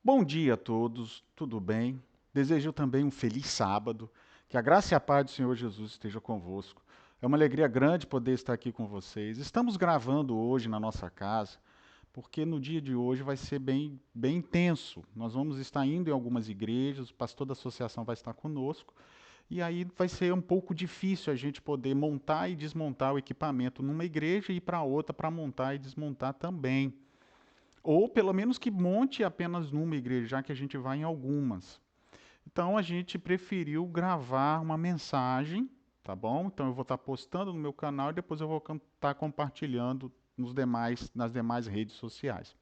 Bom dia a todos, tudo bem? Desejo também um feliz sábado, que a graça e a paz do Senhor Jesus esteja convosco. É uma alegria grande poder estar aqui com vocês. Estamos gravando hoje na nossa casa, porque no dia de hoje vai ser bem intenso. Nós vamos estar indo em algumas igrejas, o pastor da associação vai estar conosco, e aí vai ser um pouco difícil a gente poder montar e desmontar o equipamento numa igreja e ir para outra para montar e desmontar também. Ou pelo menos que monte apenas numa igreja, já que a gente vai em algumas. Então a gente preferiu gravar uma mensagem, tá bom? Então eu vou estar postando no meu canal e depois eu vou estar compartilhando nas demais redes sociais.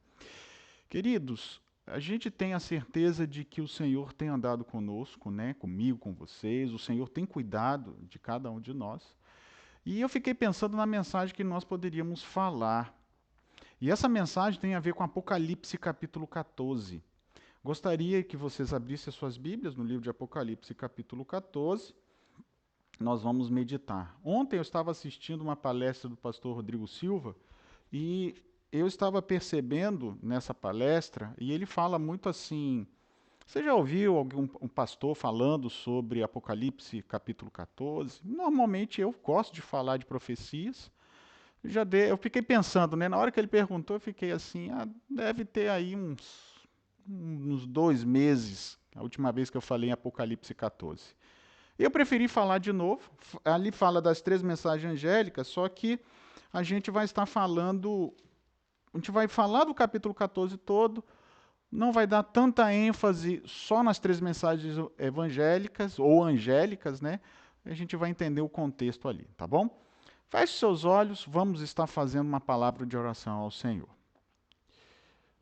Queridos, a gente tem a certeza de que o Senhor tem andado conosco, né? Comigo, com vocês. O Senhor tem cuidado de cada um de nós. E eu fiquei pensando na mensagem que nós poderíamos falar. E essa mensagem tem a ver com Apocalipse capítulo 14. Gostaria que vocês abrissem as suas Bíblias no livro de Apocalipse capítulo 14. Nós vamos meditar. Ontem eu estava assistindo uma palestra do pastor Rodrigo Silva e eu estava percebendo nessa palestra, e ele fala muito assim. Você já ouviu um pastor falando sobre Apocalipse capítulo 14? Normalmente eu gosto de falar de profecias, eu fiquei pensando, né? Na hora que ele perguntou, eu fiquei assim, deve ter aí uns 2 meses, a última vez que eu falei em Apocalipse 14. Eu preferi falar de novo. Ali fala das 3 mensagens angélicas, só que a gente vai estar falando, a gente vai falar do capítulo 14 todo, não vai dar tanta ênfase só nas 3 mensagens evangélicas ou angélicas, né? A gente vai entender o contexto ali, tá bom? Feche seus olhos, vamos estar fazendo uma palavra de oração ao Senhor.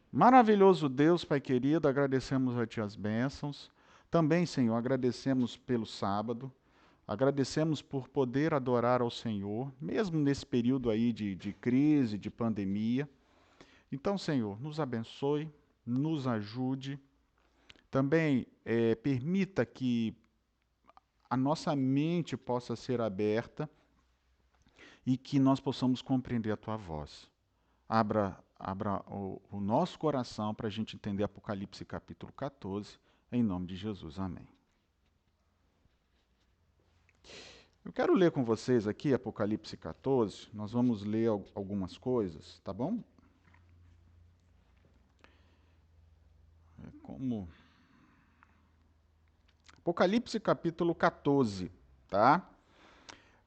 Maravilhoso Deus, Pai querido, agradecemos a Ti as bênçãos. Também, Senhor, agradecemos pelo sábado, agradecemos por poder adorar ao Senhor, mesmo nesse período aí de crise, de pandemia. Então, Senhor, nos abençoe, nos ajude. Também permita que a nossa mente possa ser aberta e que nós possamos compreender a Tua voz. Abra o nosso coração para a gente entender Apocalipse capítulo 14, em nome de Jesus. Amém. Eu quero ler com vocês aqui Apocalipse 14, nós vamos ler algumas coisas, tá bom? Como Apocalipse capítulo 14, tá?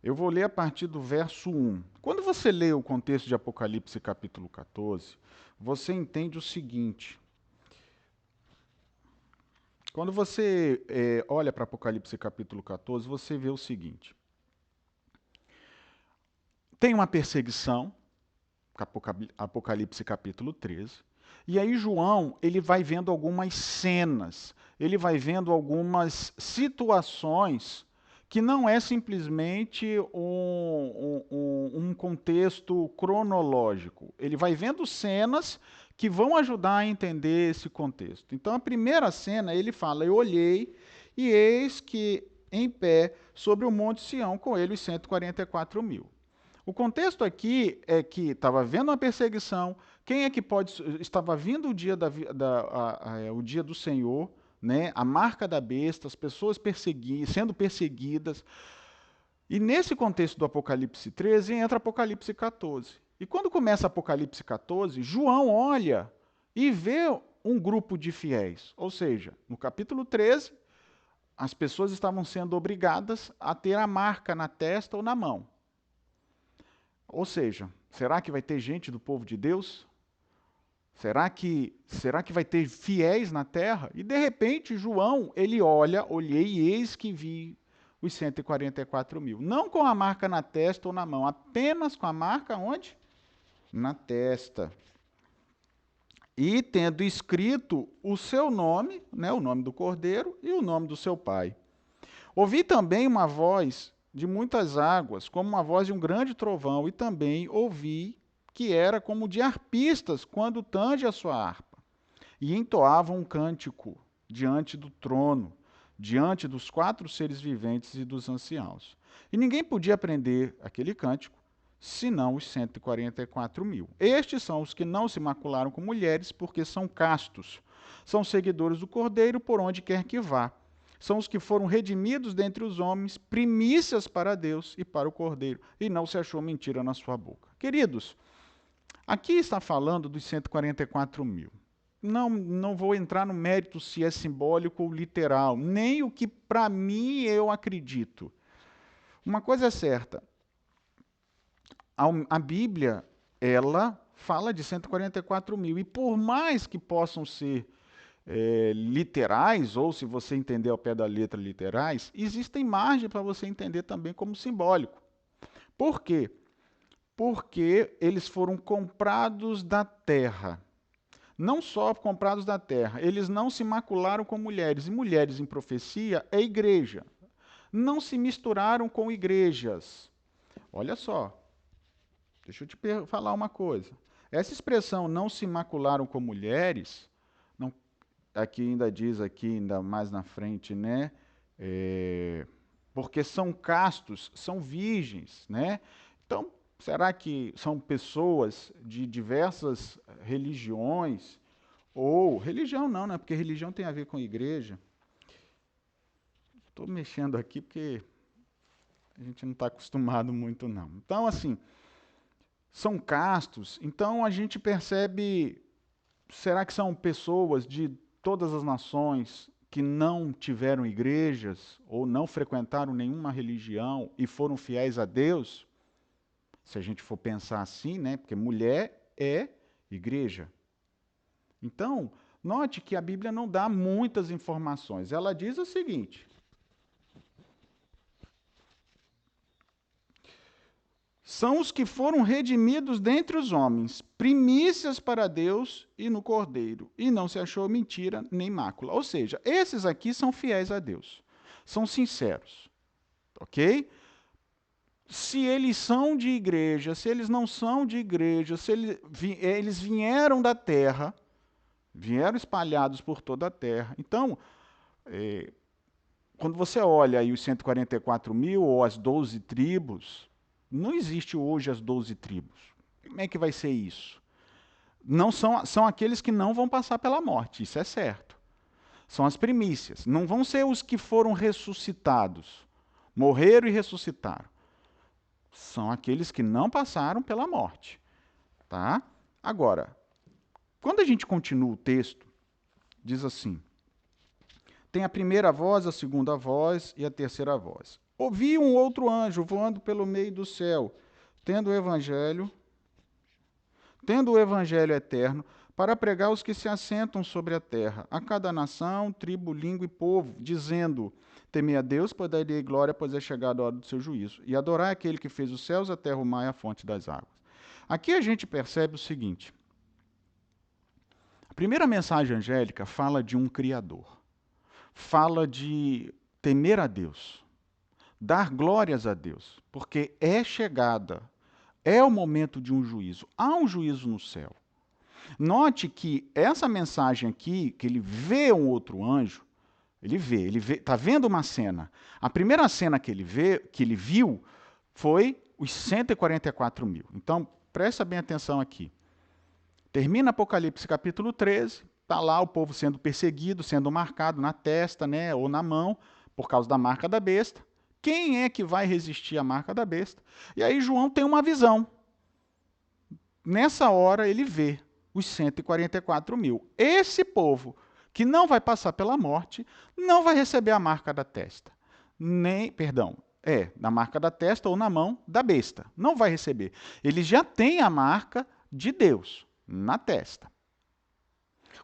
Eu vou ler a partir do verso 1. Quando você lê o contexto de Apocalipse capítulo 14, você entende o seguinte. Quando você olha para Apocalipse capítulo 14, você vê o seguinte. Tem uma perseguição, Apocalipse capítulo 13, e aí João, ele vai vendo algumas cenas, ele vai vendo algumas situações que não é simplesmente um contexto cronológico. Ele vai vendo cenas que vão ajudar a entender esse contexto. Então, a primeira cena, ele fala: Eu olhei e eis que em pé sobre o monte Sião com ele os 144 mil. O contexto aqui é que estava havendo uma perseguição. Quem é que pode. Estava vindo o dia, o dia do Senhor, né? A marca da besta, as pessoas sendo perseguidas. E nesse contexto do Apocalipse 13 entra Apocalipse 14. E quando começa Apocalipse 14, João olha e vê um grupo de fiéis. Ou seja, no capítulo 13, as pessoas estavam sendo obrigadas a ter a marca na testa ou na mão. Ou seja, será que vai ter gente do povo de Deus? Será que vai ter fiéis na terra? E de repente, João, ele olha, olhei e eis que vi os 144 mil. Não com a marca na testa ou na mão, apenas com a marca onde? Na testa. E tendo escrito o seu nome, né, o nome do cordeiro e o nome do seu pai. Ouvi também uma voz de muitas águas, como uma voz de um grande trovão, e também ouvi que era como de arpistas quando tange a sua harpa, e entoavam um cântico diante do trono, diante dos 4 seres viventes e dos anciãos. E ninguém podia aprender aquele cântico, senão os 144 mil. Estes são os que não se macularam com mulheres, porque são castos. São seguidores do Cordeiro por onde quer que vá. São os que foram redimidos dentre os homens, primícias para Deus e para o Cordeiro, e não se achou mentira na sua boca. Queridos, aqui está falando dos 144 mil. Não vou entrar no mérito se é simbólico ou literal, nem o que para mim eu acredito. Uma coisa é certa, a Bíblia, ela fala de 144 mil, e por mais que possam ser literais, ou se você entender ao pé da letra literais, existem margem para você entender também como simbólico. Por quê? Porque eles foram comprados da terra. Não só comprados da terra, eles não se macularam com mulheres, e mulheres em profecia é igreja. Não se misturaram com igrejas. Olha só, deixa eu te falar uma coisa. Essa expressão não se macularam com mulheres, não, aqui ainda diz, aqui ainda mais na frente, né? Porque são castos, são virgens, né? Então, será que são pessoas de diversas religiões? Ou, religião não, né? Porque religião tem a ver com igreja. Estou mexendo aqui porque a gente não está acostumado muito, não. Então, assim, são castos. Então, a gente percebe, será que são pessoas de todas as nações que não tiveram igrejas ou não frequentaram nenhuma religião e foram fiéis a Deus? Se a gente for pensar assim, né? Porque mulher é igreja. Então, note que a Bíblia não dá muitas informações. Ela diz o seguinte: são os que foram redimidos dentre os homens, primícias para Deus e no Cordeiro, e não se achou mentira nem mácula. Ou seja, esses aqui são fiéis a Deus, são sinceros, ok? Se eles são de igreja, se eles não são de igreja, se eles vieram da terra, vieram espalhados por toda a terra. Então, quando você olha aí os 144 mil ou as 12 tribos, não existe hoje as 12 tribos. Como é que vai ser isso? Não são aqueles que não vão passar pela morte, isso é certo. São as primícias. Não vão ser os que foram ressuscitados, morreram e ressuscitaram. São aqueles que não passaram pela morte. Tá? Agora, quando a gente continua o texto, diz assim: tem a primeira voz, a segunda voz e a terceira voz. Ouvi um outro anjo voando pelo meio do céu, tendo o evangelho eterno, para pregar aos que se assentam sobre a terra, a cada nação, tribo, língua e povo, dizendo: temei a Deus, pois dai-lhe glória, pois é chegada a hora do seu juízo, e adorai aquele que fez os céus, a terra, o mar e a fonte das águas. Aqui a gente percebe o seguinte: a primeira mensagem angélica fala de um Criador, fala de temer a Deus, dar glórias a Deus, porque é chegada, é o momento de um juízo. Há um juízo no céu. Note que essa mensagem aqui, que ele vê um outro anjo, ele está vendo uma cena. A primeira cena que ele viu, foi os 144 mil. Então, presta bem atenção aqui. Termina Apocalipse capítulo 13, está lá o povo sendo perseguido, sendo marcado na testa, né, ou na mão, por causa da marca da besta. Quem é que vai resistir à marca da besta? E aí João tem uma visão. Nessa hora ele vê os 144 mil. Esse povo que não vai passar pela morte, não vai receber a marca da testa. Na marca da testa ou na mão da besta. Não vai receber. Ele já tem a marca de Deus na testa.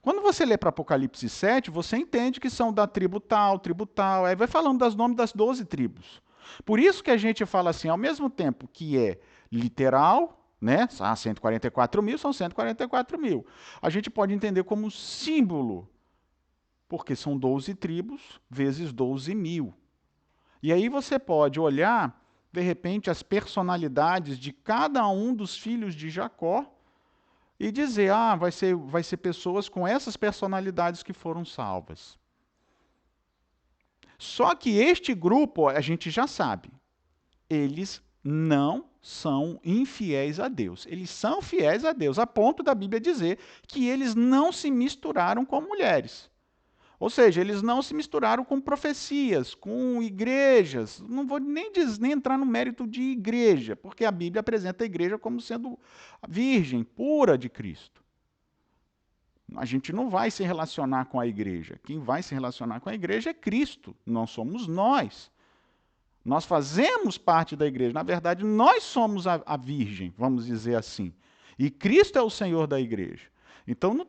Quando você lê para Apocalipse 7, você entende que são da tribo tal, aí vai falando dos nomes das 12 tribos. Por isso que a gente fala assim, ao mesmo tempo que é literal, né? 144 mil são 144 mil. A gente pode entender como símbolo, porque são 12 tribos vezes 12 mil. E aí você pode olhar, de repente, as personalidades de cada um dos filhos de Jacó, e dizer, vai ser pessoas com essas personalidades que foram salvas. Só que este grupo, a gente já sabe, eles não são infiéis a Deus. Eles são fiéis a Deus, a ponto da Bíblia dizer que eles não se misturaram com mulheres. Ou seja, eles não se misturaram com profecias, com igrejas. Não vou nem entrar no mérito de igreja, porque a Bíblia apresenta a igreja como sendo virgem, pura de Cristo. A gente não vai se relacionar com a igreja. Quem vai se relacionar com a igreja é Cristo, não somos nós. Nós fazemos parte da igreja. Na verdade, nós somos a virgem, vamos dizer assim. E Cristo é o Senhor da igreja. Então,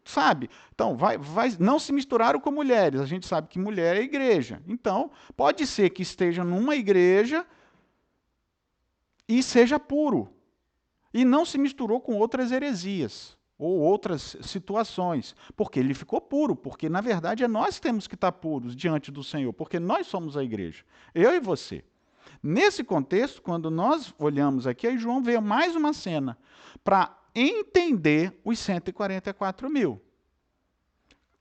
sabe? Então, não se misturaram com mulheres. A gente sabe que mulher é igreja. Então, pode ser que esteja numa igreja e seja puro. E não se misturou com outras heresias ou outras situações, porque ele ficou puro, porque na verdade é nós que temos que estar puros diante do Senhor, porque nós somos a igreja, eu e você. Nesse contexto, quando nós olhamos aqui, aí João vê mais uma cena para entender os 144 mil.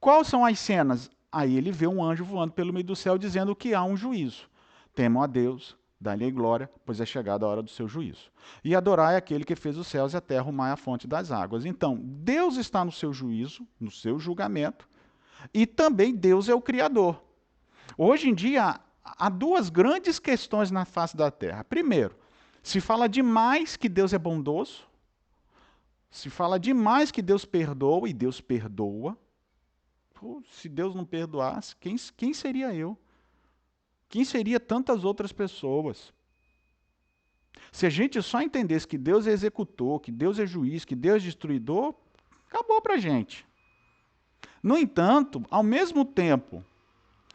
Quais são as cenas? Aí ele vê um anjo voando pelo meio do céu dizendo que há um juízo. Temam a Deus, dá-lhe glória, pois é chegada a hora do seu juízo. E adorai aquele que fez os céus e a terra, o mar e a fonte das águas. Então, Deus está no seu juízo, no seu julgamento, e também Deus é o Criador. Hoje em dia, há duas grandes questões na face da terra. Primeiro, se fala demais que Deus é bondoso, se fala demais que Deus perdoa, e Deus perdoa. Pô, se Deus não perdoasse, quem seria eu? Quem seria tantas outras pessoas? Se a gente só entendesse que Deus é executor, que Deus é juiz, que Deus é destruidor, acabou para a gente. No entanto, ao mesmo tempo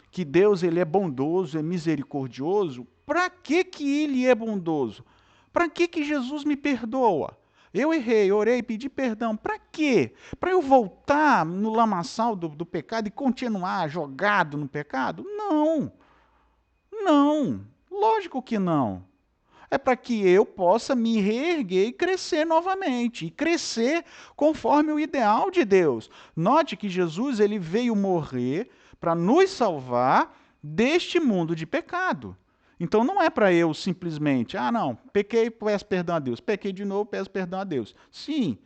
que Deus ele é bondoso, é misericordioso, para que ele é bondoso? Para que Jesus me perdoa? Eu errei, orei, pedi perdão. Para quê? Para eu voltar no lamaçal do pecado e continuar jogado no pecado? Não. Não. Lógico que não. É para que eu possa me reerguer e crescer novamente. E crescer conforme o ideal de Deus. Note que Jesus ele veio morrer para nos salvar deste mundo de pecado. Então não é para eu simplesmente, não, pequei, peço perdão a Deus. Pequei de novo, peço perdão a Deus. Sim,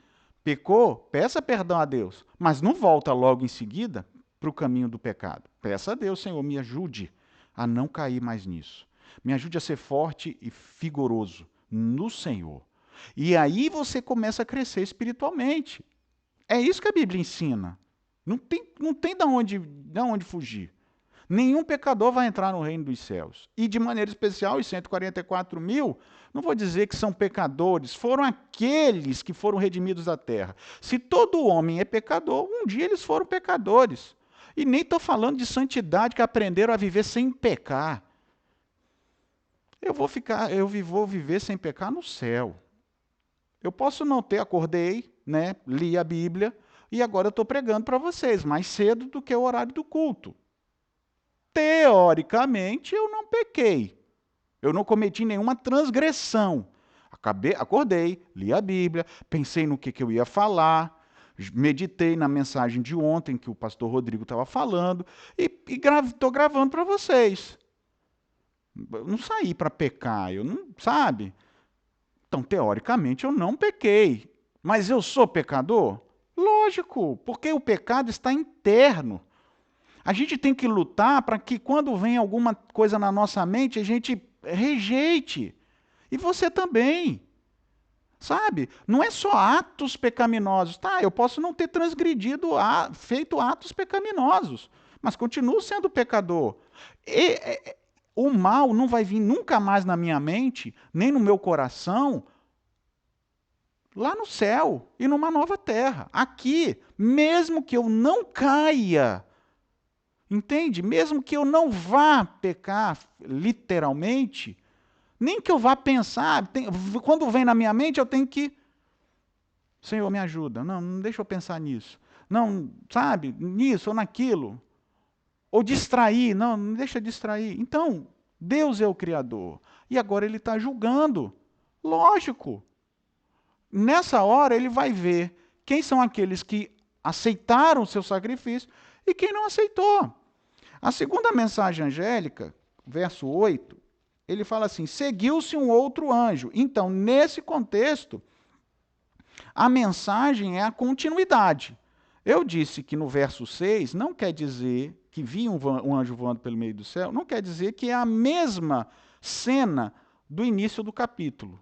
pecou, peça perdão a Deus. Mas não volta logo em seguida para o caminho do pecado. Peça a Deus, Senhor, me ajude a não cair mais nisso. Me ajude a ser forte e vigoroso no Senhor. E aí você começa a crescer espiritualmente. É isso que a Bíblia ensina. Não tem de onde fugir. Nenhum pecador vai entrar no reino dos céus. E de maneira especial, os 144 mil, não vou dizer que são pecadores, foram aqueles que foram redimidos da terra. Se todo homem é pecador, um dia eles foram pecadores. E nem estou falando de santidade, que aprenderam a viver sem pecar. Eu vou viver sem pecar no céu. Eu posso não ter, acordei, né, li a Bíblia, e agora eu estou pregando para vocês, mais cedo do que o horário do culto. Teoricamente, eu não pequei. Eu não cometi nenhuma transgressão. Acordei, li a Bíblia, pensei no que eu ia falar, meditei na mensagem de ontem que o pastor Rodrigo estava falando e estou gravando para vocês. Eu não saí para pecar, eu não, sabe? Então, teoricamente, eu não pequei. Mas eu sou pecador? Lógico, porque o pecado está interno. A gente tem que lutar para que quando vem alguma coisa na nossa mente, a gente rejeite. E você também. Sabe? Não é só atos pecaminosos. Tá, eu posso não ter transgredido, feito atos pecaminosos, mas continuo sendo pecador. O mal não vai vir nunca mais na minha mente, nem no meu coração, lá no céu e numa nova terra. Aqui, mesmo que eu não caia, entende? Mesmo que eu não vá pecar, literalmente, nem que eu vá pensar, quando vem na minha mente, eu tenho que, Senhor, me ajuda. Não deixa eu pensar nisso. Não, sabe, nisso ou naquilo. Ou distrair. Não deixa distrair. Então, Deus é o Criador. E agora Ele está julgando. Lógico. Nessa hora, Ele vai ver quem são aqueles que aceitaram o seu sacrifício e quem não aceitou. A segunda mensagem angélica, verso 8, ele fala assim, seguiu-se um outro anjo. Então, nesse contexto, a mensagem é a continuidade. Eu disse que no verso 6 não quer dizer que vi um anjo voando pelo meio do céu, não quer dizer que é a mesma cena do início do capítulo.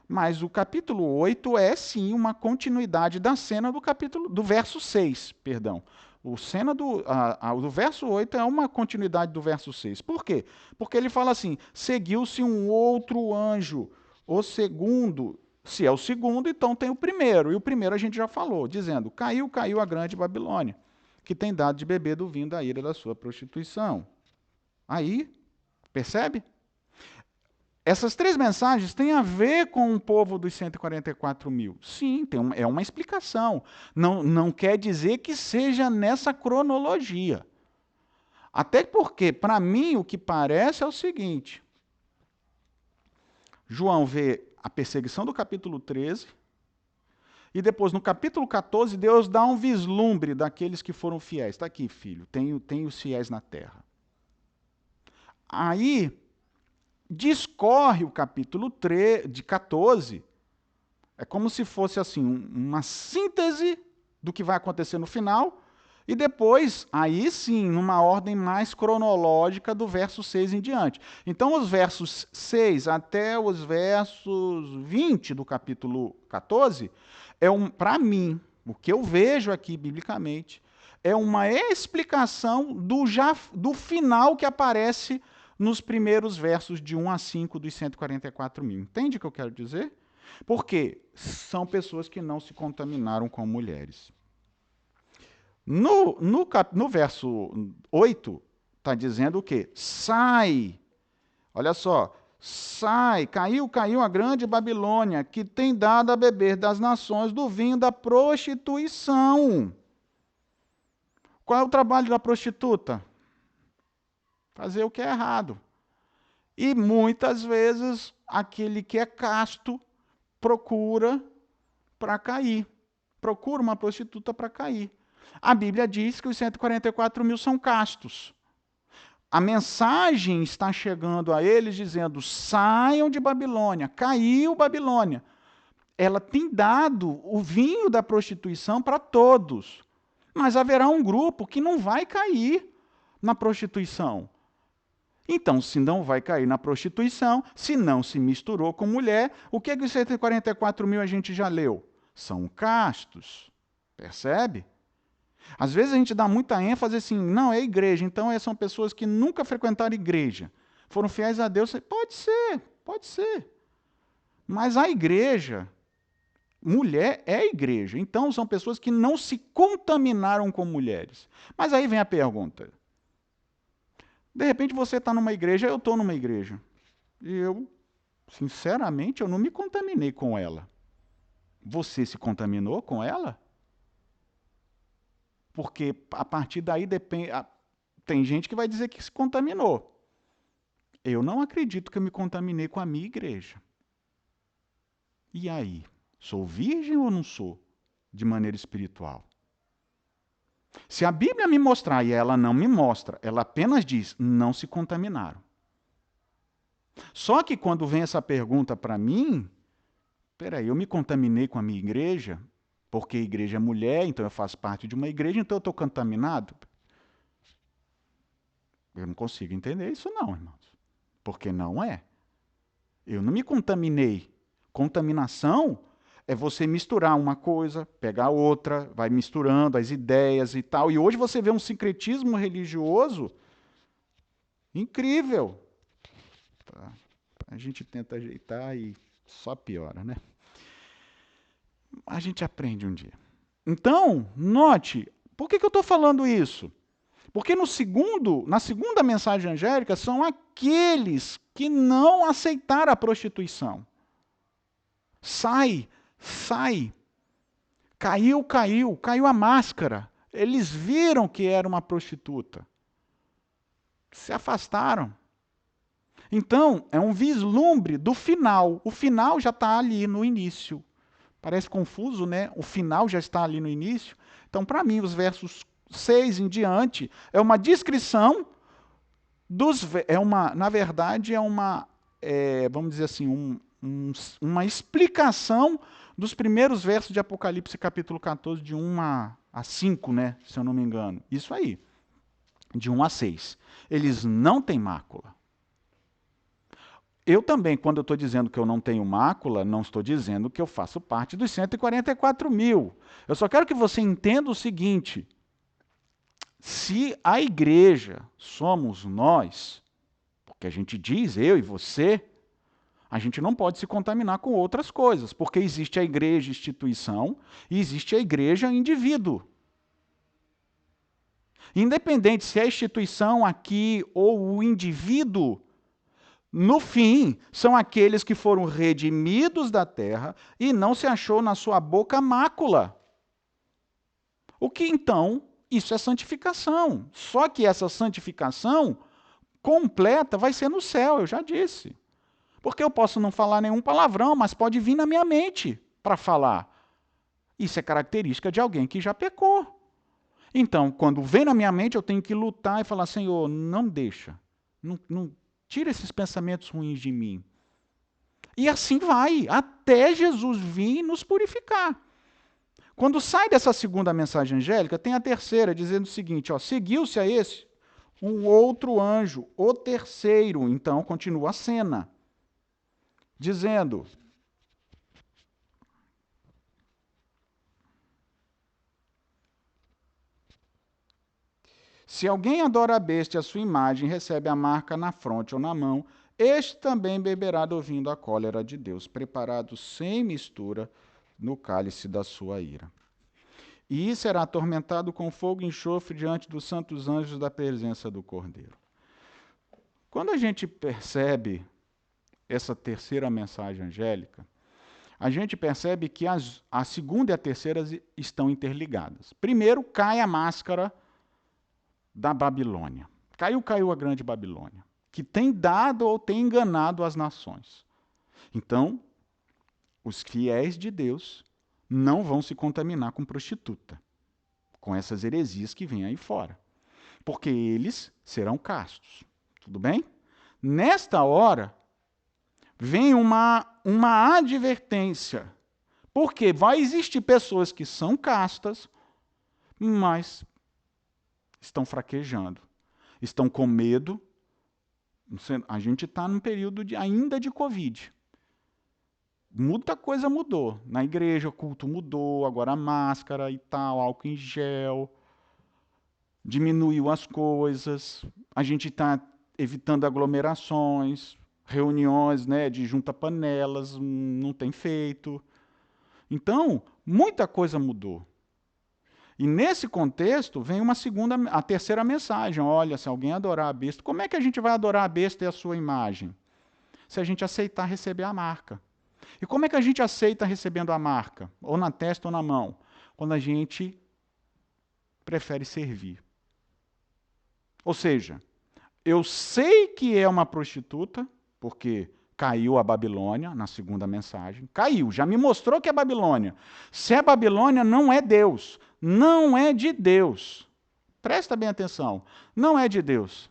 Mas o capítulo 8 é sim uma continuidade da cena do verso 6, perdão. Do verso 8 é uma continuidade do verso 6. Por quê? Porque ele fala assim: seguiu-se um outro anjo, o segundo. Se é o segundo, então tem o primeiro. E o primeiro a gente já falou, dizendo: caiu, caiu a grande Babilônia, que tem dado de beber do vinho da ira da sua prostituição. Aí, percebe? Essas três mensagens têm a ver com o povo dos 144 mil. Sim, é uma explicação. Não quer dizer que seja nessa cronologia. Até porque, para mim, o que parece é o seguinte. João vê a perseguição do capítulo 13, e depois, no capítulo 14, Deus dá um vislumbre daqueles que foram fiéis. Está aqui, filho, tem os fiéis na terra. Aí, discorre o capítulo 14, é como se fosse assim, uma síntese do que vai acontecer no final, e depois, aí sim, numa ordem mais cronológica do verso 6 em diante. Então, os versos 6 até os versos 20 do capítulo 14, para mim, o que eu vejo aqui biblicamente, é uma explicação do final que aparece nos primeiros versos de 1 a 5 dos 144 mil. Entende o que eu quero dizer? Porque são pessoas que não se contaminaram com mulheres. No verso 8, está dizendo o quê? Sai, olha só, sai, caiu a grande Babilônia, que tem dado a beber das nações do vinho da prostituição. Qual é o trabalho da prostituta? Fazer o que é errado. E muitas vezes aquele que é casto procura para cair. Procura uma prostituta para cair. A Bíblia diz que os 144 mil são castos. A mensagem está chegando a eles dizendo: saiam de Babilônia, caiu Babilônia. Ela tem dado o vinho da prostituição para todos. Mas haverá um grupo que não vai cair na prostituição. Então, se não vai cair na prostituição, se não se misturou com mulher, o que os 144 mil a gente já leu? São castos. Percebe? Às vezes a gente dá muita ênfase assim, não, é igreja, então são pessoas que nunca frequentaram igreja. Foram fiéis a Deus. Pode ser, pode ser. Mas a igreja, mulher é igreja. Então são pessoas que não se contaminaram com mulheres. Mas aí vem a pergunta. De repente você está numa igreja, eu estou numa igreja. E eu, sinceramente, eu não me contaminei com ela. Você se contaminou com ela? Porque a partir daí depende. Tem gente que vai dizer que se contaminou. Eu não acredito que eu me contaminei com a minha igreja. E aí? Sou virgem ou não sou? De maneira espiritual. Se a Bíblia me mostrar e ela não me mostra, ela apenas diz, não se contaminaram. Só que quando vem essa pergunta para mim, peraí, eu me contaminei com a minha igreja, porque a igreja é mulher, então eu faço parte de uma igreja, então eu estou contaminado? Eu não consigo entender isso não, irmãos. Porque não é. Eu não me contaminei. Contaminação é você misturar uma coisa, pegar outra, vai misturando as ideias e tal. E hoje você vê um sincretismo religioso incrível. Tá. A gente tenta ajeitar e só piora, né? A gente aprende um dia. Então, note, por que eu estou falando isso? Porque na segunda mensagem angélica, são aqueles que não aceitaram a prostituição. Sai. Caiu a máscara. Eles viram que era uma prostituta. Se afastaram. Então, é um vislumbre do final. O final já está ali no início. Parece confuso, né? O final já está ali no início. Então, para mim, os versos 6 em diante é uma descrição na verdade, vamos dizer assim, uma explicação dos primeiros versos de Apocalipse, capítulo 14, de 1 a 5, né, se eu não me engano. Isso aí, de 1 a 6. Eles não têm mácula. Eu também, quando eu estou dizendo que eu não tenho mácula, não estou dizendo que eu faço parte dos 144 mil. Eu só quero que você entenda o seguinte: se a igreja somos nós, porque a gente diz, eu e você, a gente não pode se contaminar com outras coisas, porque existe a igreja instituição e existe a igreja indivíduo. Independente se é a instituição aqui ou o indivíduo, no fim, são aqueles que foram redimidos da terra e não se achou na sua boca mácula. O que então, isso é santificação. Só que essa santificação completa vai ser no céu, eu já disse. Porque eu posso não falar nenhum palavrão, mas pode vir na minha mente para falar. Isso é característica de alguém que já pecou. Então, quando vem na minha mente, eu tenho que lutar e falar, Senhor, não deixa. Não tira esses pensamentos ruins de mim. E assim vai, até Jesus vir e nos purificar. Quando sai dessa segunda mensagem angélica, tem a terceira, dizendo o seguinte, seguiu-se a esse um outro anjo, o terceiro. Então, continua a cena, dizendo... Se alguém adora a besta e a sua imagem, recebe a marca na fronte ou na mão, este também beberá do vinho da cólera de Deus, preparado sem mistura no cálice da sua ira. E será atormentado com fogo e enxofre diante dos santos anjos da presença do Cordeiro. Quando a gente percebe essa terceira mensagem angélica, a gente percebe que a segunda e a terceira estão interligadas. Primeiro, cai a máscara da Babilônia. Caiu a grande Babilônia, que tem dado ou tem enganado as nações. Então, os fiéis de Deus não vão se contaminar com prostituta, com essas heresias que vêm aí fora, porque eles serão castos. Tudo bem? Nesta hora, vem uma advertência, porque vai existir pessoas que são castas, mas estão fraquejando, estão com medo. A gente está num período ainda de Covid. Muita coisa mudou. Na igreja, o culto mudou, agora a máscara e tal, álcool em gel, diminuiu as coisas. A gente está evitando aglomerações, reuniões, né, de junta-panelas, não tem feito. Então, muita coisa mudou. E nesse contexto vem a terceira mensagem. Olha, se alguém adorar a besta, como é que a gente vai adorar a besta e a sua imagem? Se a gente aceitar receber a marca. E como é que a gente aceita recebendo a marca? Ou na testa ou na mão? Quando a gente prefere servir. Ou seja, eu sei que é uma prostituta, porque caiu a Babilônia na segunda mensagem. Caiu, já me mostrou que é Babilônia. Se é Babilônia, não é Deus. Não é de Deus. Presta bem atenção. Não é de Deus.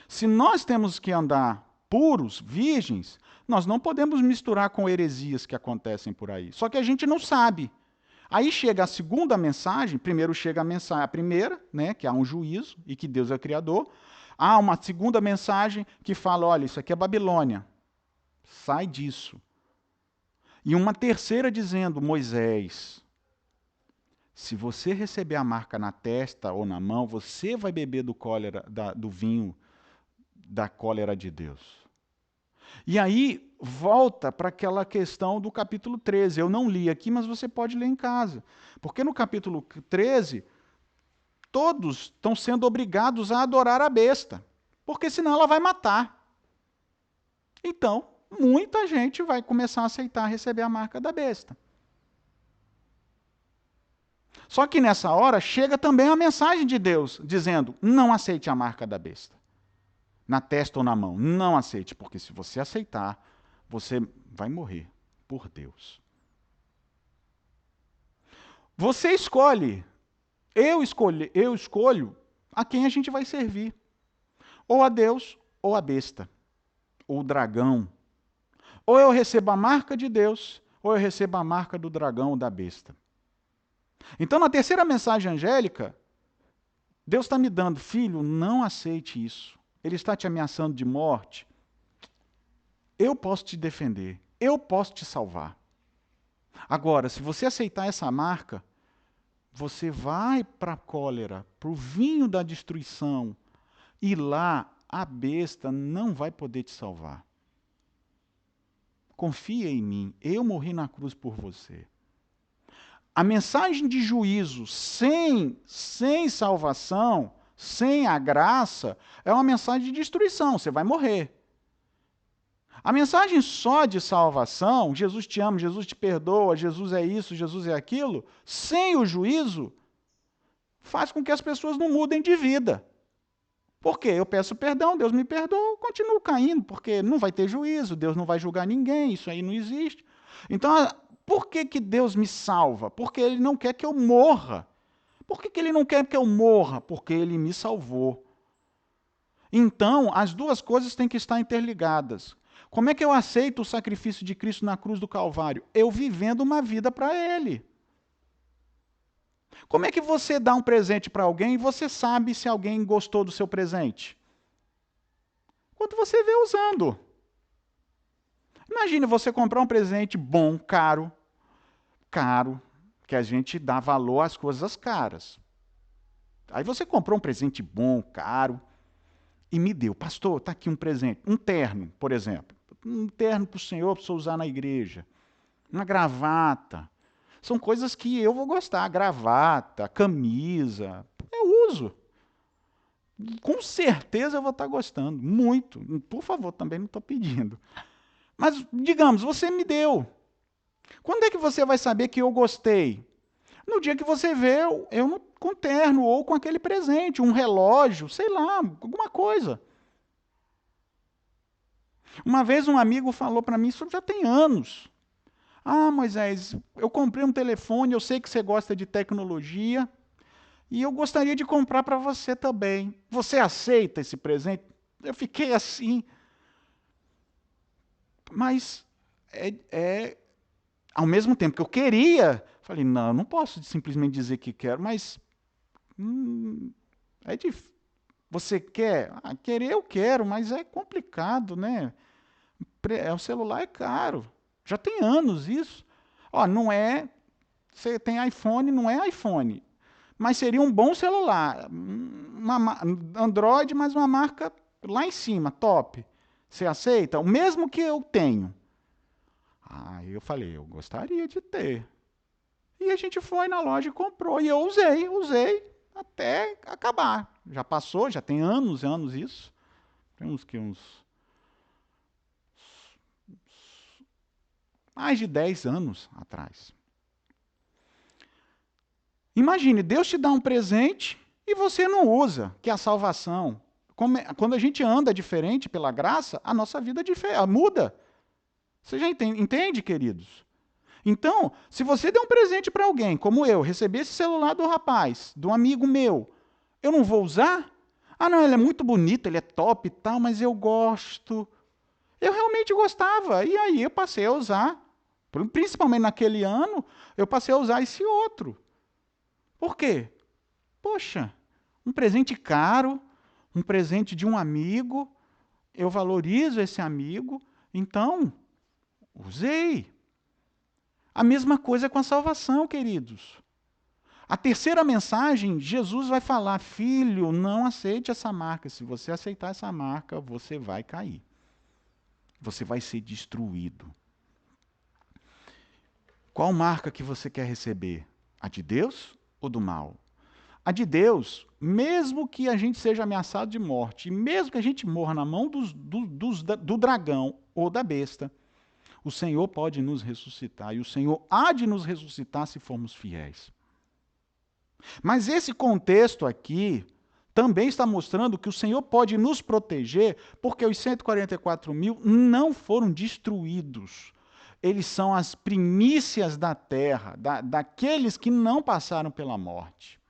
Se nós temos que andar puros, virgens, nós não podemos misturar com heresias que acontecem por aí. Só que a gente não sabe. Aí chega a segunda mensagem, primeiro chega a mensagem, a primeira, né, que há um juízo e que Deus é o Criador. Há uma segunda mensagem que fala, olha, isso aqui é Babilônia. Sai disso. E uma terceira dizendo, Moisés, se você receber a marca na testa ou na mão, você vai beber do vinho da cólera de Deus. E aí volta para aquela questão do capítulo 13. Eu não li aqui, mas você pode ler em casa. Porque no capítulo 13, todos estão sendo obrigados a adorar a besta, porque senão ela vai matar. Então, muita gente vai começar a aceitar receber a marca da besta. Só que nessa hora chega também a mensagem de Deus, dizendo, não aceite a marca da besta. Na testa ou na mão. Não aceite, porque se você aceitar, você vai morrer por Deus. Você escolhe. Eu escolho a quem a gente vai servir. Ou a Deus, ou a besta, ou o dragão. Ou eu recebo a marca de Deus, ou eu recebo a marca do dragão ou da besta. Então, na terceira mensagem angélica, Deus está me dando, filho, não aceite isso. Ele está te ameaçando de morte. Eu posso te defender, eu posso te salvar. Agora, se você aceitar essa marca, você vai para a cólera, para o vinho da destruição, e lá a besta não vai poder te salvar. Confia em mim, eu morri na cruz por você. A mensagem de juízo sem salvação, sem a graça, é uma mensagem de destruição, você vai morrer. A mensagem só de salvação, Jesus te ama, Jesus te perdoa, Jesus é isso, Jesus é aquilo, sem o juízo, faz com que as pessoas não mudem de vida. Por quê? Eu peço perdão, Deus me perdoa, eu continuo caindo, porque não vai ter juízo, Deus não vai julgar ninguém, isso aí não existe. Então, por que Deus me salva? Porque Ele não quer que eu morra. Por que Ele não quer que eu morra? Porque Ele me salvou. Então, as duas coisas têm que estar interligadas. Como é que eu aceito o sacrifício de Cristo na cruz do Calvário? Eu vivendo uma vida para Ele. Como é que você dá um presente para alguém e você sabe se alguém gostou do seu presente? Quando você vê usando. Imagine você comprar um presente bom, caro, que a gente dá valor às coisas caras. Aí você comprou um presente bom, caro, e me deu. Pastor, está aqui um presente. Um terno, por exemplo. Um terno para o senhor, para o senhor usar na igreja. Uma gravata. São coisas que eu vou gostar. Gravata, camisa. Eu uso. Com certeza eu vou estar gostando. Muito. Por favor, também não estou pedindo. Mas, digamos, você me deu. Quando é que você vai saber que eu gostei? No dia que você vê eu com terno ou com aquele presente, um relógio, sei lá, alguma coisa. Uma vez um amigo falou para mim, isso já tem anos. Ah, Moisés, eu comprei um telefone, eu sei que você gosta de tecnologia, e eu gostaria de comprar para você também. Você aceita esse presente? Eu fiquei assim. Mas ao mesmo tempo que eu queria, falei, não, eu não posso simplesmente dizer que quero, mas é difícil. Você quer? Ah, querer eu quero, mas é complicado, né? O celular é caro. Já tem anos isso. Ó, não é. Você tem iPhone, não é iPhone. Mas seria um bom celular. Android, mas uma marca lá em cima, top. Você aceita? O mesmo que eu tenho. Aí eu falei, eu gostaria de ter. E a gente foi na loja e comprou. E eu usei até acabar. Já passou, já tem anos isso. Tem uns mais de 10 anos atrás. Imagine, Deus te dá um presente e você não usa, que é a salvação. Quando a gente anda diferente pela graça, a nossa vida muda. Você já entende, queridos? Então, se você der um presente para alguém, como eu, receber esse celular do rapaz, do amigo meu, eu não vou usar? Ah, não, ele é muito bonito, ele é top e tal, mas eu gosto. Eu realmente gostava, e aí eu passei a usar. Principalmente naquele ano, eu passei a usar esse outro. Por quê? Poxa, um presente caro, um presente de um amigo, eu valorizo esse amigo, então, usei. A mesma coisa com a salvação, queridos. A terceira mensagem, Jesus vai falar, filho, não aceite essa marca. Se você aceitar essa marca, você vai cair. Você vai ser destruído. Qual marca que você quer receber? A de Deus ou do mal? A de Deus, mesmo que a gente seja ameaçado de morte, e mesmo que a gente morra na mão do dragão ou da besta, o Senhor pode nos ressuscitar, e o Senhor há de nos ressuscitar se formos fiéis. Mas esse contexto aqui também está mostrando que o Senhor pode nos proteger, porque os 144 mil não foram destruídos. Eles são as primícias da terra, daqueles que não passaram pela morte.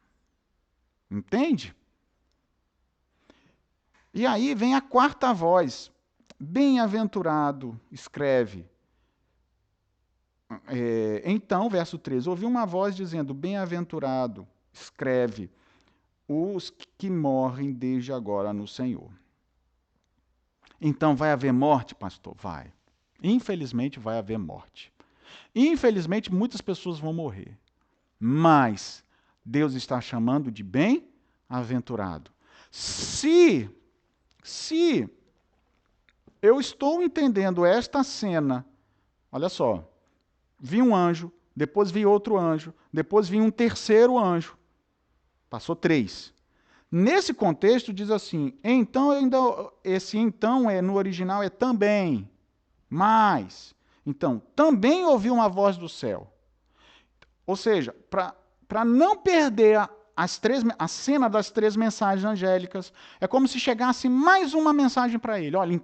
Entende? E aí vem a quarta voz. Bem-aventurado, escreve. Então, verso 13, ouvi uma voz dizendo, bem-aventurado, escreve, os que morrem desde agora no Senhor. Então, vai haver morte, pastor? Vai. Infelizmente, vai haver morte. Infelizmente, muitas pessoas vão morrer. Mas Deus está chamando de bem-aventurado. Se eu estou entendendo esta cena, olha só, vi um anjo, depois vi outro anjo, depois vi um terceiro anjo. Passou 3. Nesse contexto diz assim, então esse então no original é também, mas. Então, também ouvi uma voz do céu. Ou seja, para não perder a cena das 3 mensagens angélicas, é como se chegasse mais uma mensagem para ele. Olha,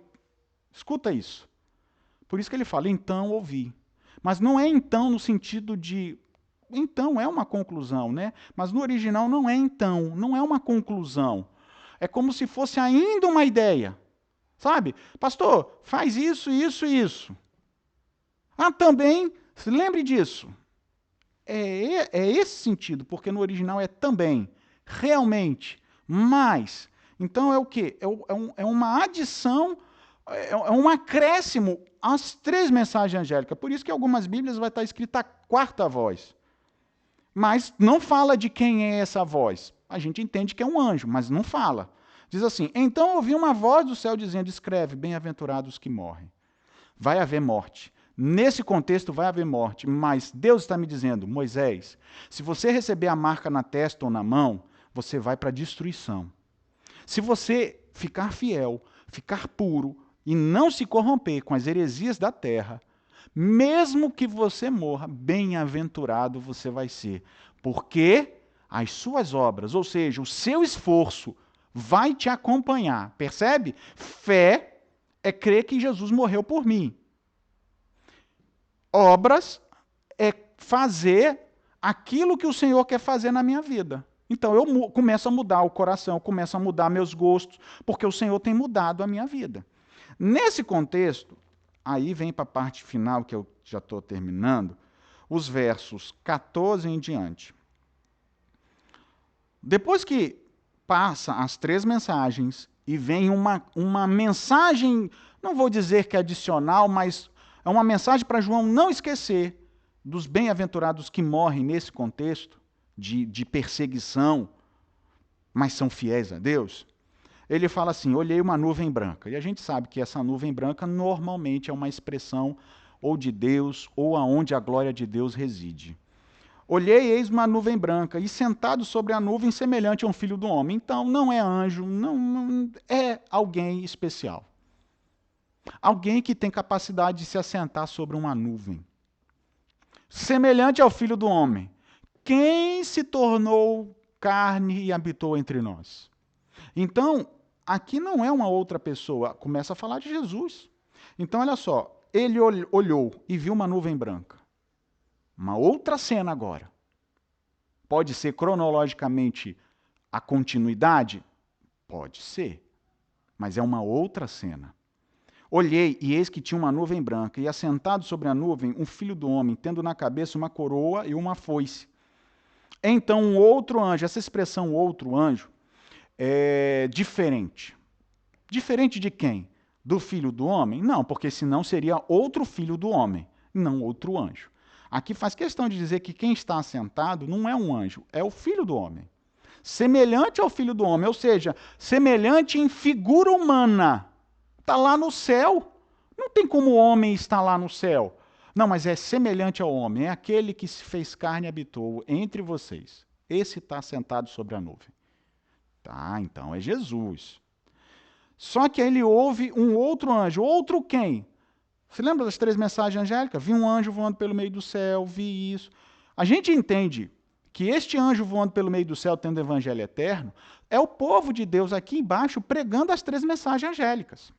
escuta isso. Por isso que ele fala, então ouvi. Mas não é então no sentido de... Então é uma conclusão, né? Mas no original não é então, não é uma conclusão. É como se fosse ainda uma ideia. Sabe? Pastor, faz isso, isso e isso. Ah, também, se lembre disso. É esse sentido, porque no original é também, realmente, mas. Então é o quê? É uma adição, é um acréscimo às 3 mensagens angélicas. Por isso que em algumas Bíblias vai estar escrita a quarta voz. Mas não fala de quem é essa voz. A gente entende que é um anjo, mas não fala. Diz assim, então ouvi uma voz do céu dizendo, escreve, bem-aventurados que morrem. Vai haver morte. Nesse contexto vai haver morte, mas Deus está me dizendo, Moisés, se você receber a marca na testa ou na mão, você vai para a destruição. Se você ficar fiel, ficar puro e não se corromper com as heresias da terra, mesmo que você morra, bem-aventurado você vai ser, porque as suas obras, ou seja, o seu esforço, vai te acompanhar. Percebe? Fé é crer que Jesus morreu por mim. Obras é fazer aquilo que o Senhor quer fazer na minha vida. Então eu começo a mudar o coração, começo a mudar meus gostos, porque o Senhor tem mudado a minha vida. Nesse contexto, aí vem para a parte final, que eu já estou terminando, os versos 14 em diante. Depois que passa as 3 mensagens e vem uma mensagem, não vou dizer que é adicional, mas é uma mensagem para João não esquecer dos bem-aventurados que morrem nesse contexto de perseguição, mas são fiéis a Deus. Ele fala assim, olhei uma nuvem branca. E a gente sabe que essa nuvem branca normalmente é uma expressão ou de Deus ou aonde a glória de Deus reside. Olhei, eis uma nuvem branca, e sentado sobre a nuvem semelhante a um filho do homem. Então, não é anjo, não é alguém especial. Alguém que tem capacidade de se assentar sobre uma nuvem. Semelhante ao filho do homem. Quem se tornou carne e habitou entre nós? Então, aqui não é uma outra pessoa, começa a falar de Jesus. Então, olha só, ele olhou e viu uma nuvem branca. Uma outra cena agora. Pode ser cronologicamente a continuidade? Pode ser, mas é uma outra cena. Olhei, e eis que tinha uma nuvem branca, e assentado sobre a nuvem, um filho do homem, tendo na cabeça uma coroa e uma foice. Então, um outro anjo, essa expressão outro anjo, é diferente. Diferente de quem? Do filho do homem? Não, porque senão seria outro filho do homem, não outro anjo. Aqui faz questão de dizer que quem está assentado não é um anjo, é o filho do homem. Semelhante ao filho do homem, ou seja, semelhante em figura humana. Está lá no céu. Não tem como o homem estar lá no céu. Não, mas é semelhante ao homem, é aquele que se fez carne e habitou entre vocês. Esse está sentado sobre a nuvem. Tá, então é Jesus. Só que ele ouve um outro anjo. Outro quem? Você lembra das 3 mensagens angélicas? Vi um anjo voando pelo meio do céu, vi isso. A gente entende que este anjo voando pelo meio do céu, tendo o evangelho eterno, é o povo de Deus aqui embaixo pregando as 3 mensagens angélicas.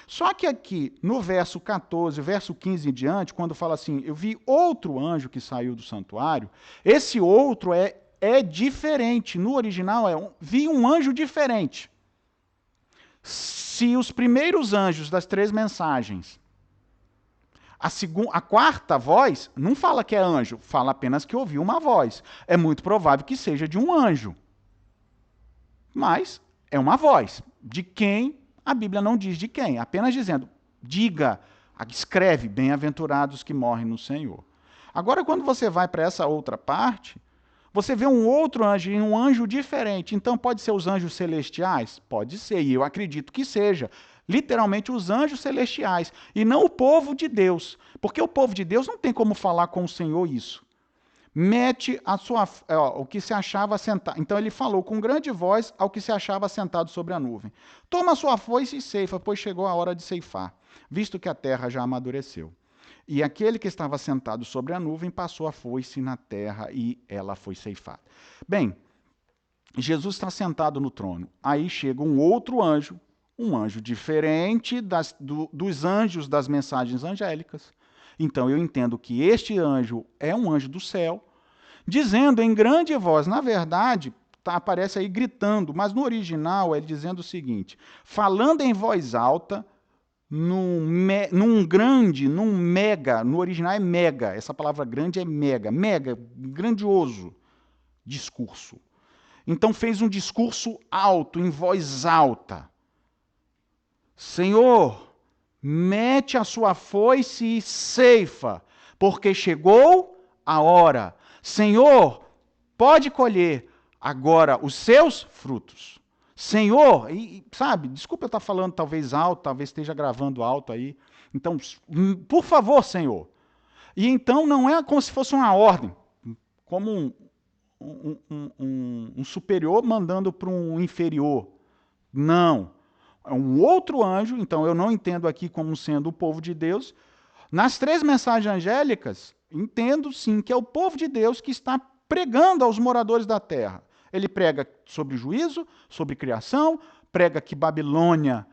Só que aqui, no verso 14, verso 15 em diante, quando fala assim, eu vi outro anjo que saiu do santuário, esse outro é diferente. No original, vi um anjo diferente. Se os primeiros anjos das 3 mensagens, a quarta voz, não fala que é anjo, fala apenas que ouviu uma voz. É muito provável que seja de um anjo. Mas é uma voz. De quem? A Bíblia não diz de quem, apenas dizendo, diga, escreve, bem-aventurados que morrem no Senhor. Agora, quando você vai para essa outra parte, você vê um outro anjo e um anjo diferente. Então, pode ser os anjos celestiais? Pode ser, e eu acredito que seja. Literalmente, os anjos celestiais, e não o povo de Deus. Porque o povo de Deus não tem como falar com o Senhor isso. Mete o que se achava sentado. Então ele falou com grande voz ao que se achava sentado sobre a nuvem. Toma a sua foice e ceifa, pois chegou a hora de ceifar, visto que a terra já amadureceu. E aquele que estava sentado sobre a nuvem passou a foice na terra e ela foi ceifada. Bem, Jesus está sentado no trono. Aí chega um outro anjo, um anjo diferente dos anjos das mensagens angélicas. Então eu entendo que este anjo é um anjo do céu, dizendo em grande voz, na verdade, aparece aí gritando, mas no original é dizendo o seguinte, falando em voz alta, num grande, num mega, no original é mega, essa palavra grande é mega, grandioso discurso. Então fez um discurso alto, em voz alta. Senhor, mete a sua foice e ceifa, porque chegou a hora. Senhor, pode colher agora os seus frutos. Senhor, sabe, desculpa eu estar falando talvez alto, talvez esteja gravando alto aí. Então, por favor, Senhor. E então não é como se fosse uma ordem, como um superior mandando para um inferior. Não. É um outro anjo, então eu não entendo aqui como sendo o povo de Deus. Nas 3 mensagens angélicas, entendo sim que é o povo de Deus que está pregando aos moradores da terra. Ele prega sobre juízo, sobre criação, prega que Babilônia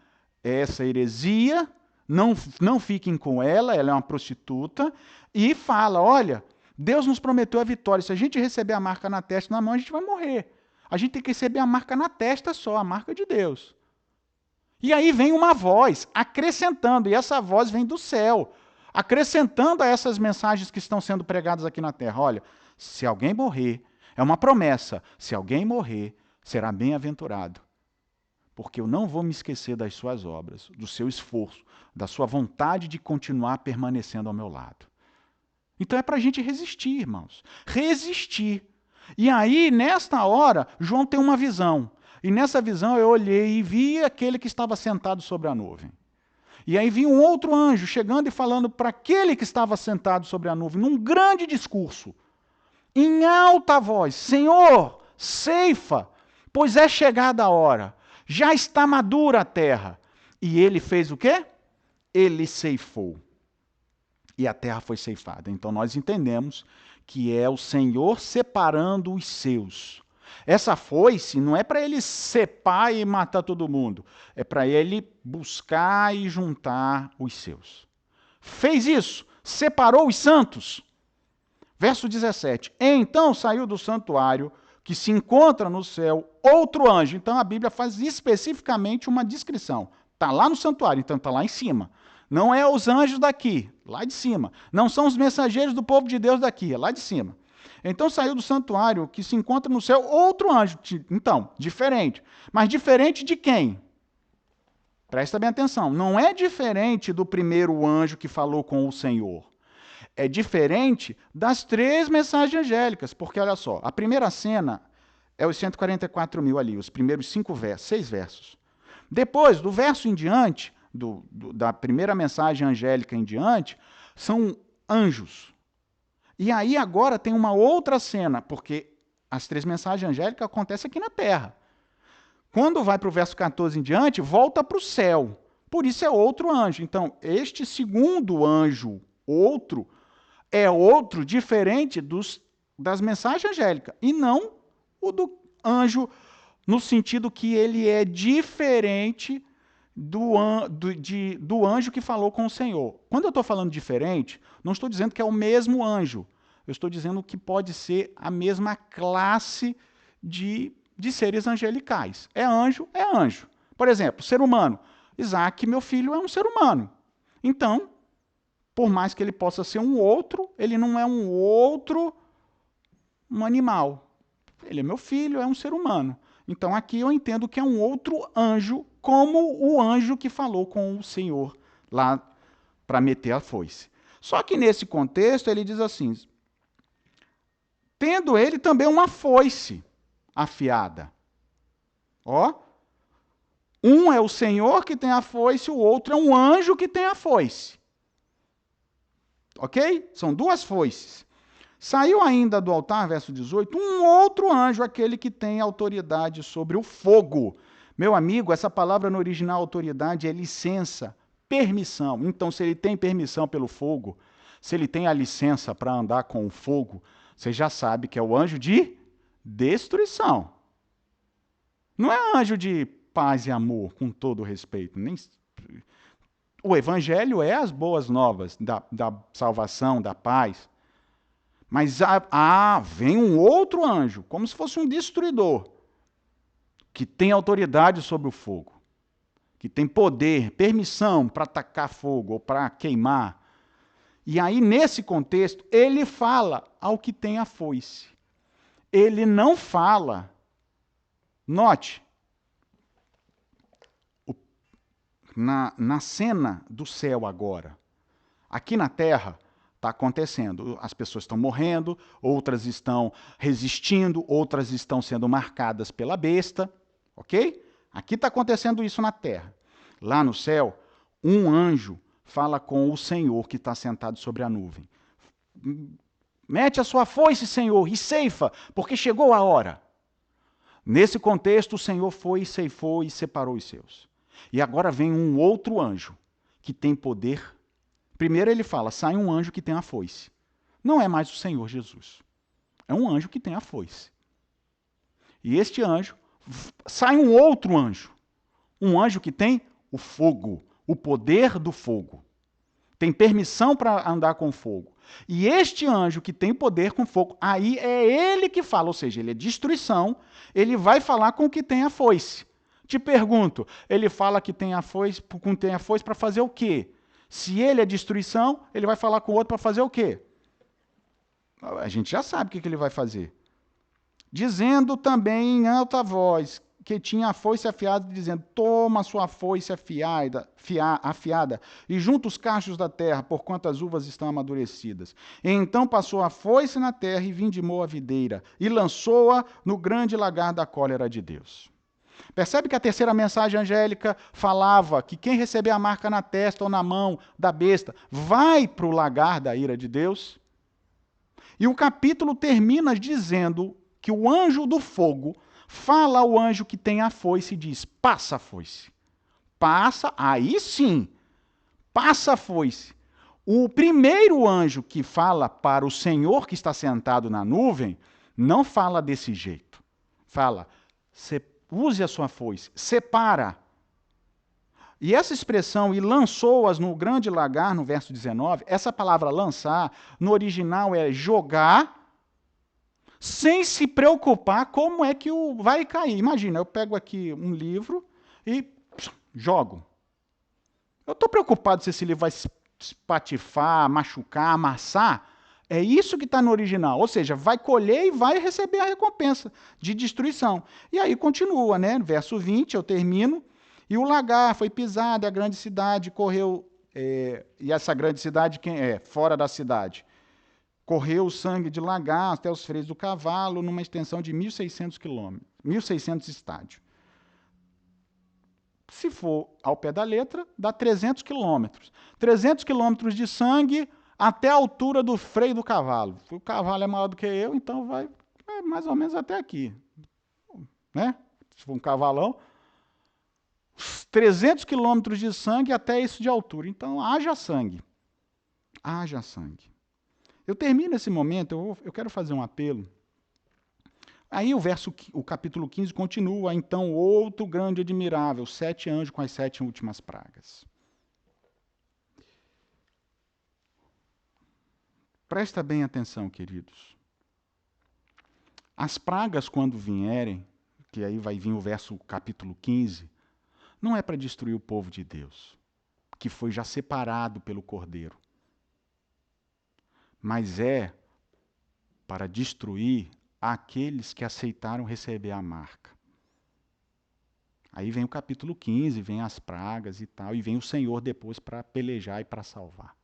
é essa heresia, não fiquem com ela é uma prostituta, e fala, olha, Deus nos prometeu a vitória, se a gente receber a marca na testa, na mão, a gente vai morrer. A gente tem que receber a marca na testa só, a marca de Deus. E aí vem uma voz acrescentando, e essa voz vem do céu, acrescentando a essas mensagens que estão sendo pregadas aqui na terra. Olha, se alguém morrer, é uma promessa, se alguém morrer, será bem-aventurado. Porque eu não vou me esquecer das suas obras, do seu esforço, da sua vontade de continuar permanecendo ao meu lado. Então é para a gente resistir, irmãos. Resistir. E aí, nesta hora, João tem uma visão. E nessa visão eu olhei e vi aquele que estava sentado sobre a nuvem. E aí vi um outro anjo chegando e falando para aquele que estava sentado sobre a nuvem, num grande discurso, em alta voz, Senhor, ceifa, pois é chegada a hora, já está madura a terra. E ele fez o quê? Ele ceifou. E a terra foi ceifada. Então nós entendemos que é o Senhor separando os seus. Essa foice não é para ele cepar e matar todo mundo. É para ele buscar e juntar os seus. Fez isso, separou os santos. Verso 17. Então saiu do santuário, que se encontra no céu, outro anjo. Então a Bíblia faz especificamente uma descrição. Está lá no santuário, então está lá em cima. Não é os anjos daqui, lá de cima. Não são os mensageiros do povo de Deus daqui, é lá de cima. Então saiu do santuário, que se encontra no céu, outro anjo. Então, diferente. Mas diferente de quem? Presta bem atenção. Não é diferente do primeiro anjo que falou com o Senhor. É diferente das 3 mensagens angélicas. Porque, olha só, a primeira cena é os 144.000 ali, os primeiros 6 versos. Depois, do verso em diante, da primeira mensagem angélica em diante, são anjos. E aí agora tem uma outra cena, porque as 3 mensagens angélicas acontecem aqui na terra. Quando vai para o verso 14 em diante, volta para o céu. Por isso é outro anjo. Então, este segundo anjo, outro, é outro diferente das mensagens angélicas. E não o do anjo, no sentido que ele é diferente do anjo que falou com o Senhor. Quando eu estou falando diferente, não estou dizendo que é o mesmo anjo. Eu estou dizendo que pode ser a mesma classe de seres angelicais. É anjo, Por exemplo, ser humano. Isaac, meu filho, é um ser humano. Então, por mais que ele possa ser um outro, ele não é um animal. Ele é meu filho, é um ser humano. Então aqui eu entendo que é um outro anjo, como o anjo que falou com o Senhor lá para meter a foice. Só que nesse contexto ele diz assim: tendo ele também uma foice afiada. Ó, um é o Senhor que tem a foice, o outro é um anjo que tem a foice. Ok? São duas foices. Saiu ainda do altar, verso 18, um outro anjo, aquele que tem autoridade sobre o fogo. Meu amigo, essa palavra no original autoridade é licença, permissão. Então, se ele tem permissão pelo fogo, se ele tem a licença para andar com o fogo, você já sabe que é o anjo de destruição. Não é anjo de paz e amor, com todo respeito. O evangelho é as boas novas da salvação, da paz. Mas vem um outro anjo, como se fosse um destruidor, que tem autoridade sobre o fogo, que tem poder, permissão para atacar fogo ou para queimar. E aí, nesse contexto, ele fala ao que tem a foice. Ele não fala. Note, na cena do céu agora, aqui na terra, está acontecendo. As pessoas estão morrendo, outras estão resistindo, outras estão sendo marcadas pela besta. Ok? Aqui está acontecendo isso na terra. Lá no céu, um anjo fala com o Senhor que está sentado sobre a nuvem. Mete a sua foice, Senhor, e ceifa, porque chegou a hora. Nesse contexto, o Senhor foi e ceifou e separou os seus. E agora vem um outro anjo que tem poder. Primeiro ele fala, sai um anjo que tem a foice. Não é mais o Senhor Jesus. É um anjo que tem a foice. E este anjo, sai um outro anjo. Um anjo que tem o fogo, o poder do fogo. Tem permissão para andar com fogo. E este anjo que tem poder com fogo, aí é ele que fala, ou seja, ele é destruição, ele vai falar com o que tem a foice. Te pergunto, ele fala que tem a foice para fazer o quê? Se ele é destruição, ele vai falar com o outro para fazer o quê? A gente já sabe o que ele vai fazer. Dizendo também em alta voz que tinha a foice afiada, dizendo, toma sua foice afiada, e junta os cachos da terra, porquanto as uvas estão amadurecidas. E então passou a foice na terra e vindimou a videira, e lançou-a no grande lagar da cólera de Deus. Percebe que a terceira mensagem angélica falava que quem receber a marca na testa ou na mão da besta vai para o lagar da ira de Deus? E o capítulo termina dizendo que o anjo do fogo fala ao anjo que tem a foice e diz, passa a foice. Passa, aí sim, passa a foice. O primeiro anjo que fala para o Senhor que está sentado na nuvem, não fala desse jeito. Fala, use a sua foice, separa. E essa expressão, e lançou-as no grande lagar, no verso 19, essa palavra lançar, no original é jogar, sem se preocupar como é que vai cair. Imagina, eu pego aqui um livro e jogo. Eu estou preocupado se esse livro vai se espatifar, machucar, amassar. É isso que está no original. Ou seja, vai colher e vai receber a recompensa de destruição. E aí continua, né? Verso 20, eu termino. E o lagar foi pisado, a grande cidade correu. E essa grande cidade, quem é? Fora da cidade. Correu o sangue de lagar até os freios do cavalo, numa extensão de 1.600 quilômetros, 1.600 estádios. Se for ao pé da letra, dá 300 quilômetros. 300 quilômetros de sangue até a altura do freio do cavalo. O cavalo é maior do que eu, então vai mais ou menos até aqui. Né? Se for um cavalão, 300 quilômetros de sangue até isso de altura. Então, haja sangue. Haja sangue. Eu termino esse momento, eu quero fazer um apelo. Aí o capítulo 15 continua, então outro grande e admirável, 7 anjos com as 7 últimas pragas. Presta bem atenção, queridos. As pragas, quando vierem, que aí vai vir o capítulo 15, não é para destruir o povo de Deus, que foi já separado pelo Cordeiro, mas é para destruir aqueles que aceitaram receber a marca. Aí vem o capítulo 15, vem as pragas e tal, e vem o Senhor depois para pelejar e para salvar.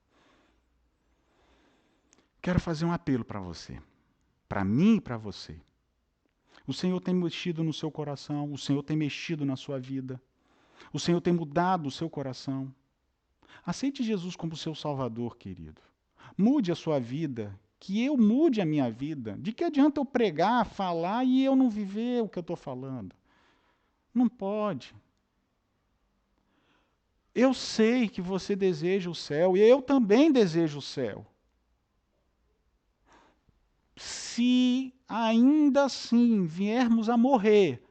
Quero fazer um apelo para você, para mim e para você. O Senhor tem mexido no seu coração, o Senhor tem mexido na sua vida, o Senhor tem mudado o seu coração. Aceite Jesus como seu Salvador, querido. Mude a sua vida, que eu mude a minha vida. De que adianta eu pregar, falar e eu não viver o que eu estou falando? Não pode. Eu sei que você deseja o céu e eu também desejo o céu. Se ainda assim viermos a morrer,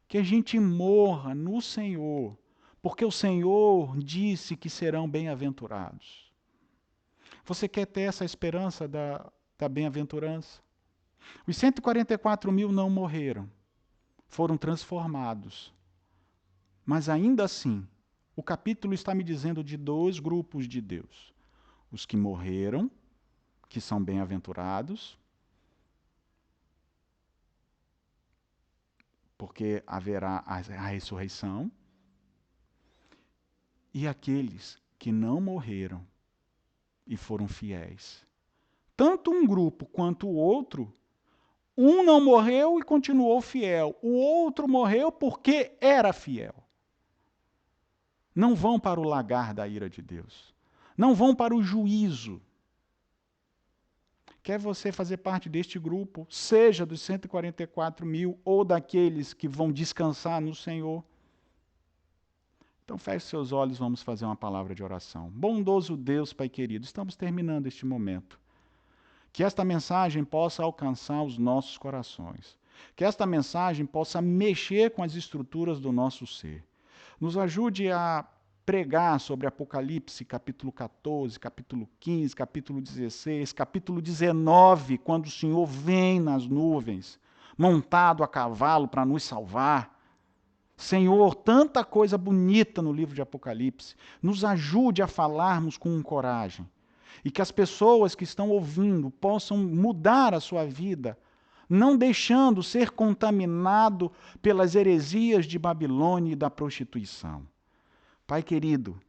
que a gente morra no Senhor, porque o Senhor disse que serão bem-aventurados. Você quer ter essa esperança da bem-aventurança? Os 144.000 não morreram, foram transformados. Mas ainda assim, o capítulo está me dizendo de dois grupos de Deus. Os que morreram, que são bem-aventurados, porque haverá a ressurreição, e aqueles que não morreram e foram fiéis. Tanto um grupo quanto o outro, um não morreu e continuou fiel, o outro morreu porque era fiel. Não vão para o lagar da ira de Deus. Não vão para o juízo. Quer você fazer parte deste grupo, seja dos 144.000 ou daqueles que vão descansar no Senhor? Então feche seus olhos, vamos fazer uma palavra de oração. Bondoso Deus, Pai querido, estamos terminando este momento. Que esta mensagem possa alcançar os nossos corações. Que esta mensagem possa mexer com as estruturas do nosso ser. Nos ajude a pregar sobre Apocalipse, capítulo 14, capítulo 15, capítulo 16, capítulo 19, quando o Senhor vem nas nuvens, montado a cavalo para nos salvar. Senhor, tanta coisa bonita no livro de Apocalipse. Nos ajude a falarmos com coragem. E que as pessoas que estão ouvindo possam mudar a sua vida, não deixando ser contaminado pelas heresias de Babilônia e da prostituição. Pai querido,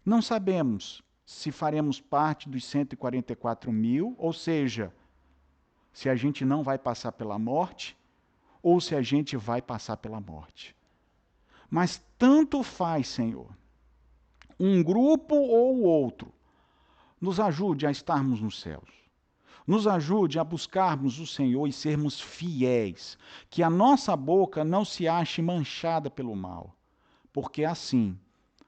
não sabemos se faremos parte dos 144.000, ou seja, se a gente não vai passar pela morte, ou se a gente vai passar pela morte. Mas tanto faz, Senhor, um grupo ou outro, nos ajude a estarmos nos céus. Nos ajude a buscarmos o Senhor e sermos fiéis, que a nossa boca não se ache manchada pelo mal, porque assim,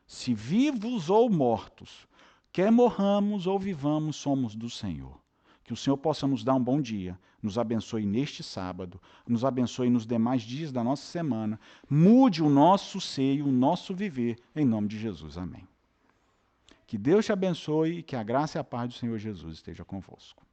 se vivos ou mortos, quer morramos ou vivamos, somos do Senhor. Que o Senhor possa nos dar um bom dia, nos abençoe neste sábado, nos abençoe nos demais dias da nossa semana, mude o nosso ser e o nosso viver, em nome de Jesus. Amém. Que Deus te abençoe e que a graça e a paz do Senhor Jesus esteja convosco.